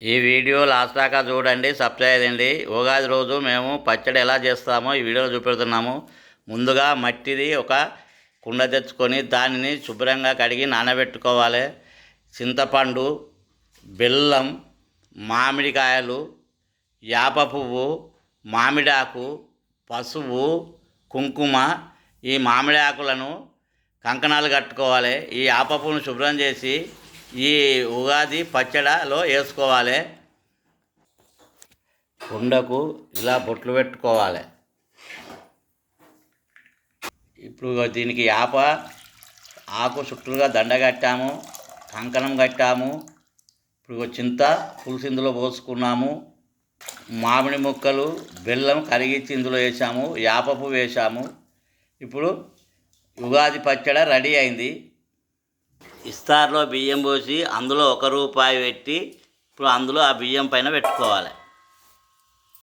ఈ video last దాకా చూడండి, సబ్స్క్రైబ్ చేయండి. ఉగాది రోజు మేము పచ్చడి ఎలా చేస్తామో ఈ వీడియోలో చూపెడుతున్నాము. ముందుగా మట్టిది ఒక కుండ తెచ్చుకొని దానిని శుభ్రంగా కడిగి నానబెట్టుకోవాలి. చింతపండు, బెల్లం, మామిడికాయలు, యాప పువ్వు, మామిడాకు, పసుపు, కుంకుమ. ఈ మామిడి ఆకులను కంకణాలు కట్టుకోవాలి. ఈ యాప పువ్వును శుభ్రం చేసి ఈ ఉగాది పచ్చడిలో వేసుకోవాలి. కుండకు ఇలా బొట్లు పెట్టుకోవాలి. ఇప్పుడు దీనికి యాప ఆకు చుట్టూగా దండ కట్టాము, కంకణం కట్టాము. ఇప్పుడు చింత పులుసు ఇందులో పోసుకున్నాము. మామిడి ముక్కలు, బెల్లం కరిగించి ఇందులో వేసాము, యాప పువ్వు వేసాము. ఇప్పుడు ఉగాది పచ్చడి రెడీ అయింది. ఇస్తార్లో బియ్యం పోసి అందులో 1 రూపాయి పెట్టి ఇప్పుడు అందులో ఆ బియ్యం పైన పెట్టుకోవాలి.